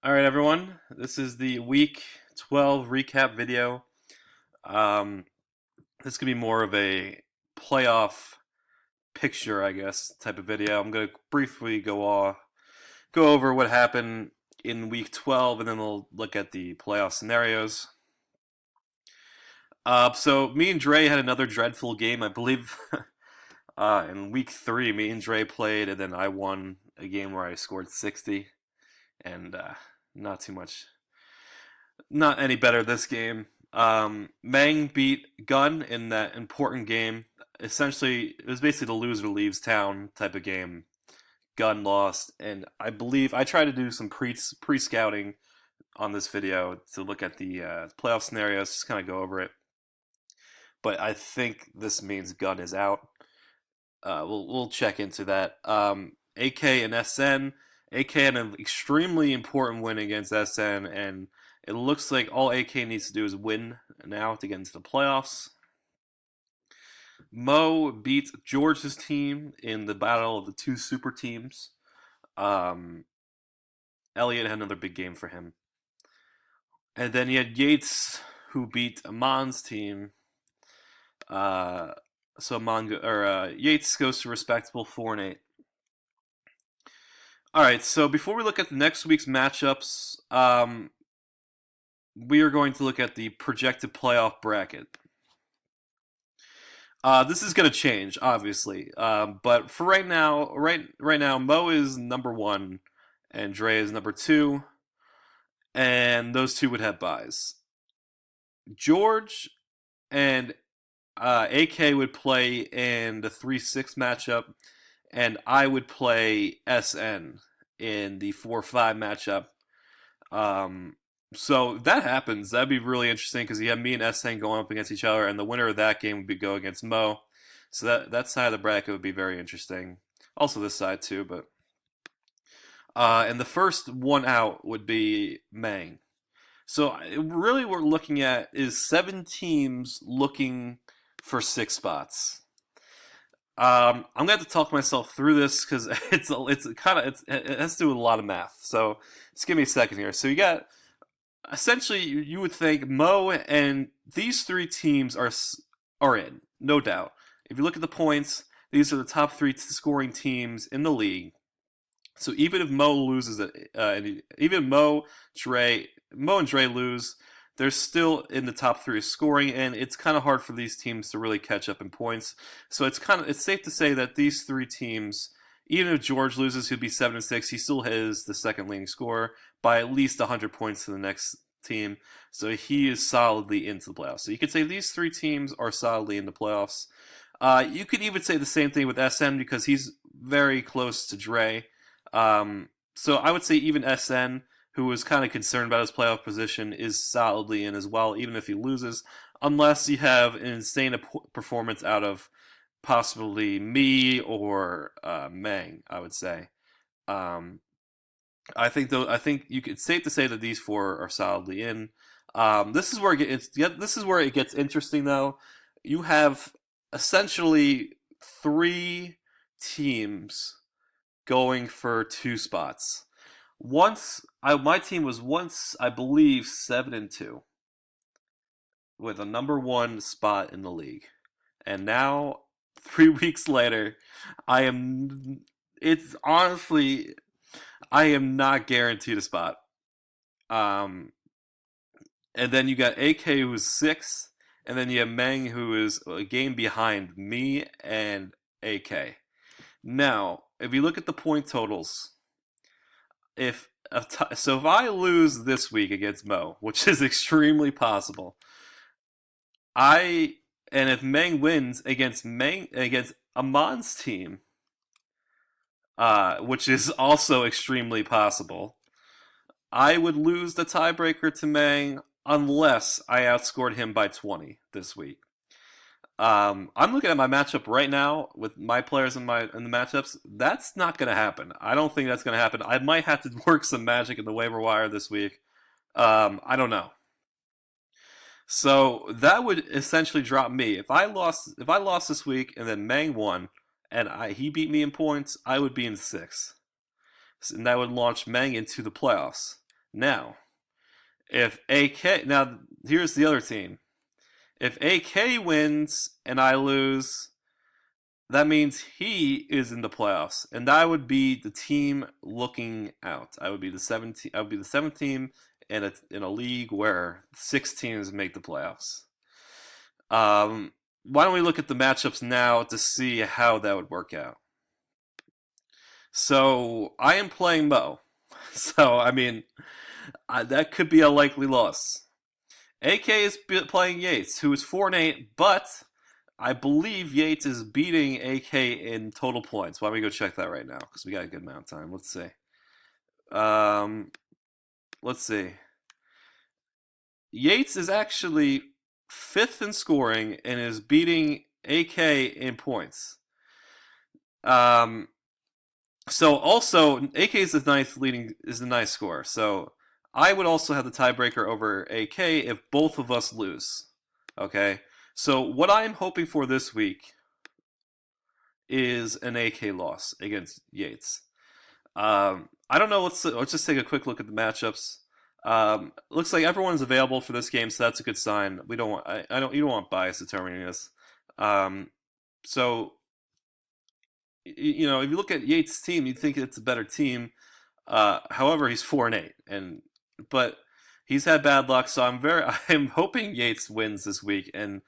Alright, everyone. This is the Week 12 recap video. Um, this could be more of a playoff picture, I guess, type of video. I'm going to briefly go over what happened in Week 12, and then we'll look at the playoff scenarios. So me and Dre had another dreadful game, I believe. In Week 3, me and Dre played, and then I won a game where I scored 60, and not too much. Not any better this game. Mang beat Gun in that important game. Essentially, it was basically the loser leaves town type of game. Gun lost, and I believe I tried to do some pre scouting on this video to look at the playoff scenarios, just kind of go over it. But I think this means Gun is out. We'll check into that. AK and SN. AK had an extremely important win against SN, and it looks like all AK needs to do is win now to get into the playoffs. Mo beat George's team in the battle of the two super teams. Elliot had another big game for him. And then you had Yates, who beat Amon's team. Yates goes to respectable 4-8. All right, so before we look at the next week's matchups, we are going to look at the projected playoff bracket. This is going to change, obviously, but for right now, Mo is number 1, and Dre is number 2, and those two would have buys. George and AK would play in the 3-6 matchup, and I would play SN in the 4-5 matchup. So if that happens, that'd be really interesting because you have me and SN going up against each other, and the winner of that game would go against Mo. So that side of the bracket would be very interesting. Also this side too, but and the first one out would be Mang. So really, what we're looking at is 7 teams looking for 6 spots. I'm gonna have to talk myself through this because it has to do with a lot of math. So just give me a second here. So you got essentially you would think Mo and these 3 teams are in, no doubt. If you look at the points, these are the top 3 scoring teams in the league. So even if Mo loses even Mo and Dre lose, they're still in the top 3 scoring, and it's kind of hard for these teams to really catch up in points. So it's safe to say that these 3 teams, even if George loses, he'll be 7-6. He still has the second leading scorer by at least 100 points to the next team. So he is solidly into the playoffs. So you could say these 3 teams are solidly in the playoffs. You could even say the same thing with SM because he's very close to Dre. So I would say even SN, who is kind of concerned about his playoff position, is solidly in as well, even if he loses, unless you have an insane performance out of possibly me or Mang, I would say. I think it's safe to say that these 4 are solidly in. This is where it gets interesting, though. You have essentially 3 teams going for 2 spots. My team was once, I believe, 7-2 with a number 1 spot in the league, and now 3 weeks later, I am. It's honestly, I am not guaranteed a spot. And then you got AK who's 6, and then you have Meng who is a game behind me and AK. Now, if you look at the point totals, if I lose this week against Mo, which is extremely possible, and if Meng wins against Amon's team, which is also extremely possible, I would lose the tiebreaker to Meng unless I outscored him by 20 this week. I'm looking at my matchup right now with my players in the matchups. That's not going to happen. I don't think that's going to happen. I might have to work some magic in the waiver wire this week. I don't know. So that would essentially drop me. If I lost this week and then Mang won and he beat me in points, I would be in 6th, and that would launch Mang into the playoffs. Now, if AK now here's the other team. If AK wins and I lose, that means he is in the playoffs, and I would be the team looking out. I would be the 17. I would be the seventh team in a league where 6 teams make the playoffs. Why don't we look at the matchups now to see how that would work out? So I am playing Mo. So I mean, that could be a likely loss. AK is playing Yates, who is 4-8, but I believe Yates is beating AK in total points. Why don't we go check that right now? Because we got a good amount of time. Let's see. Um, let's see. Yates is actually fifth in scoring and is beating AK in points. So also AK is the ninth scorer. So I would also have the tiebreaker over AK if both of us lose. Okay. So what I'm hoping for this week is an AK loss against Yates. I don't know. Let's just take a quick look at the matchups. Looks like everyone's available for this game, so that's a good sign. We don't want I don't you don't want bias determining this. So you know, if you look at Yates' team, you'd think it's a better team. However, he's 4-8, and but he's had bad luck. So I'm hoping Yates wins this week, and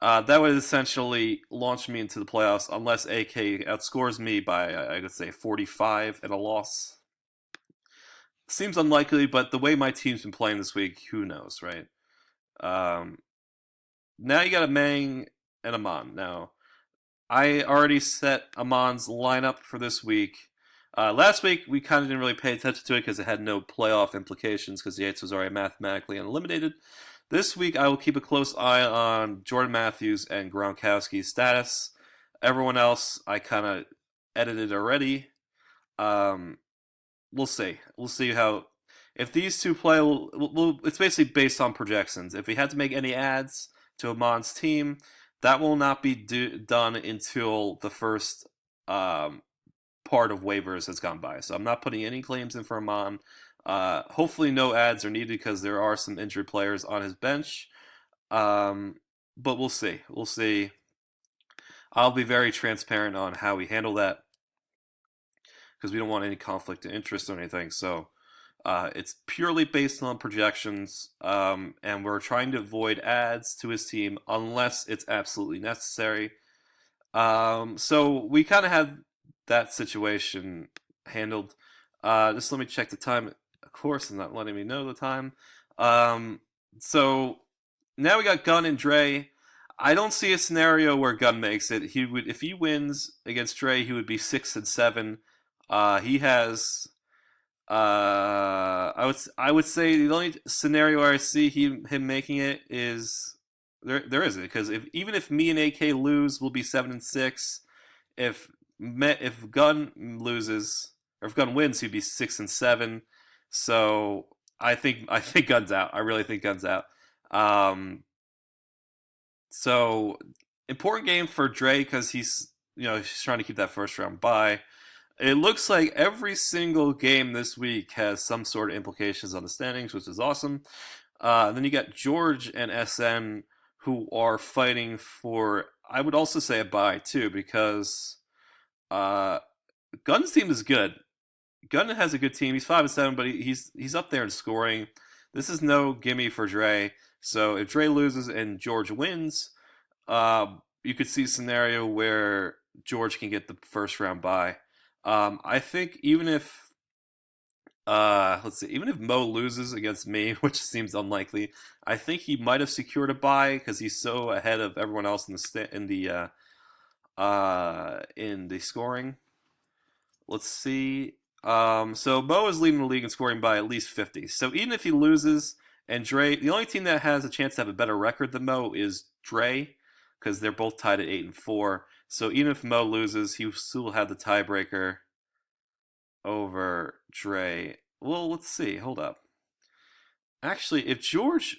that would essentially launch me into the playoffs, unless AK outscores me by I would say 45 and a loss. Seems unlikely, but the way my team's been playing this week, who knows, right? Um, Now you got a Mang and Amon. Now I already set Amon's lineup for this week. Last week, we kind of didn't really pay attention to it because it had no playoff implications because Yates was already mathematically eliminated. This week, I will keep a close eye on Jordan Matthews and Gronkowski's status. Everyone else, I kind of edited already. Um, we'll see. We'll see how. If these two play, it's basically based on projections. If we had to make any adds to Amon's team, that will not be done until the first part of waivers has gone by. So I'm not putting any claims in for Amon. Hopefully, no ads are needed because there are some injured players on his bench. But we'll see. We'll see. I'll be very transparent on how we handle that because we don't want any conflict of interest or anything. So it's purely based on projections, and we're trying to avoid ads to his team unless it's absolutely necessary. So we kind of have that situation handled. Just let me check the time. Of course, it's not letting me know the time. So now we got Gunn and Dre. I don't see a scenario where Gunn makes it. He would, if he wins against Dre, he would be 6-7. He has. I would say the only scenario where I see him making it is there isn't, because even if me and AK lose, we'll be 7-6. If Gunn loses, or if Gunn wins, he'd be 6-7. So I think Gunn's out. I really think Gunn's out. So important game for Dre because he's trying to keep that first round bye. It looks like every single game this week has some sort of implications on the standings, which is awesome. Then you got George and SN who are fighting for, I would also say, a bye too, because Gunn's team is good. Gunn has a good team. He's 5-7, but he's up there in scoring. This is no gimme for Dre. So if Dre loses and George wins, you could see a scenario where George can get the first round bye. I think even if even if Mo loses against me, which seems unlikely, I think he might have secured a bye because he's so ahead of everyone else in the scoring. Let's see. So Mo is leading the league in scoring by at least 50. So even if he loses and Dre, the only team that has a chance to have a better record than Mo is Dre, because they're both tied at 8-4. So even if Mo loses, he still have the tiebreaker over Dre. Well, let's see. Hold up. Actually, if George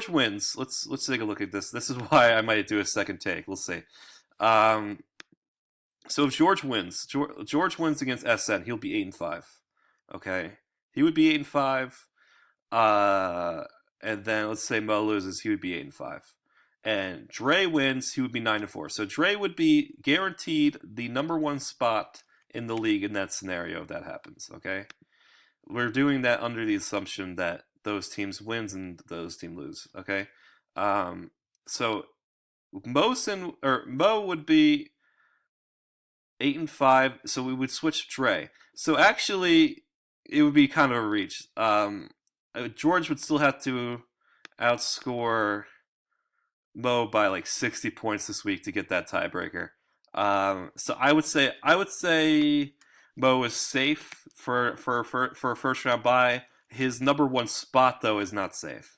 wins, let's take a look at this. This is why I might do a second take. Let's see. Um, so if George wins against SN, he'll be 8-5. Okay, he would be 8-5. Uh, and then let's say Mo loses, he would be 8-5. And Dre wins, he would be 9-4. So Dre would be guaranteed the number one spot in the league in that scenario if that happens. Okay, we're doing that under the assumption that those teams wins and those teams lose. Okay, um, so Mo would be 8-5. So we would switch Dre. So actually, it would be kind of a reach. George would still have to outscore Mo by like 60 points this week to get that tiebreaker. So I would say Mo is safe for a first round bye. His number one spot though is not safe,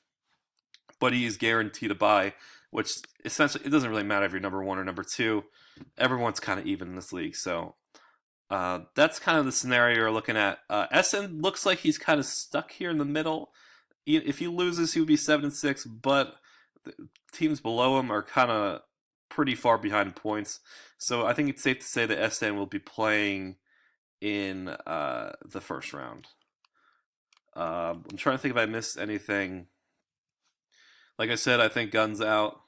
but he is guaranteed a bye, which essentially it doesn't really matter if you're number one or number two. Everyone's kind of even in this league, so that's kind of the scenario you're looking at. SN looks like he's kind of stuck here in the middle. If he loses, he would be 7-6, but the teams below him are kind of pretty far behind in points. So I think it's safe to say that SN will be playing in the first round. I'm trying to think if I missed anything. Like I said, I think Guns out.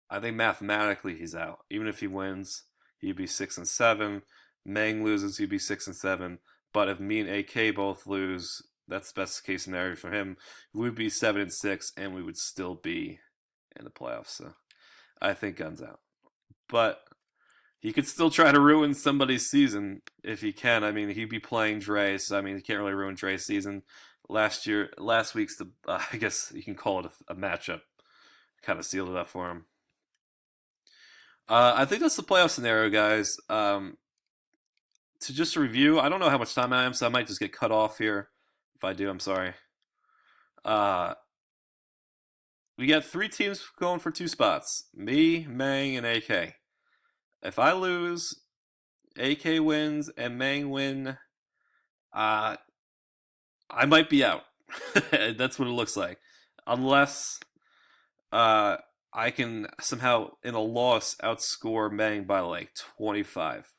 I think mathematically he's out. Even if he wins, he'd be 6-7. Meng loses, he'd be 6-7. But if me and AK both lose, that's the best case scenario for him. We would be 7-6, and we would still be in the playoffs. So I think Guns out. But he could still try to ruin somebody's season if he can. I mean, he'd be playing Dre, so I mean, he can't really ruin Dre's season. Last week's I guess you can call it a matchup. Kind of sealed it up for him. I think that's the playoff scenario, guys. To just review, I don't know how much time I am, so I might just get cut off here. If I do, I'm sorry. Uh, we got three teams going for two spots: me, Mang, and AK. If I lose, AK wins, and Mang win, uh, I might be out. That's what it looks like, unless uh, I can somehow, in a loss, outscore Mang by like 25.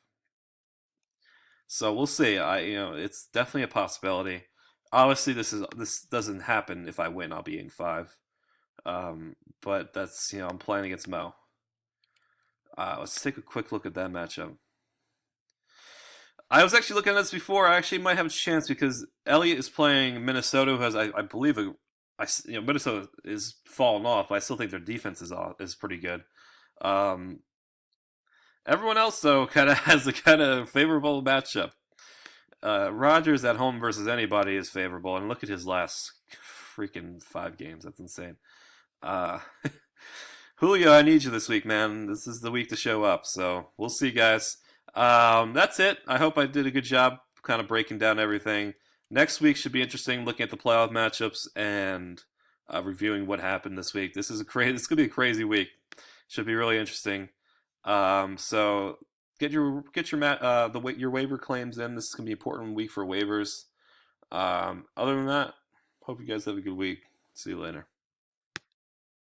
So we'll see. It's definitely a possibility. Obviously, this doesn't happen if I win. I'll be in five. But that's I'm playing against Mo. Let's take a quick look at that matchup. I was actually looking at this before. I actually might have a chance because Elliott is playing Minnesota, who has I believe Minnesota is falling off, but I still think their defense is pretty good. Um, Everyone else though kind of has a kind of favorable matchup. Rodgers at home versus anybody is favorable, and look at his last freaking 5 games. That's insane. Uh, Julio, I need you this week, man. This is the week to show up. So we'll see, guys. That's it. I hope I did a good job kind of breaking down everything. Next week should be interesting, looking at the playoff matchups and reviewing what happened this week. This is a crazy. This could be a crazy week. Should be really interesting. So your waiver claims in. This is gonna be an important week for waivers. Other than that, hope you guys have a good week. See you later.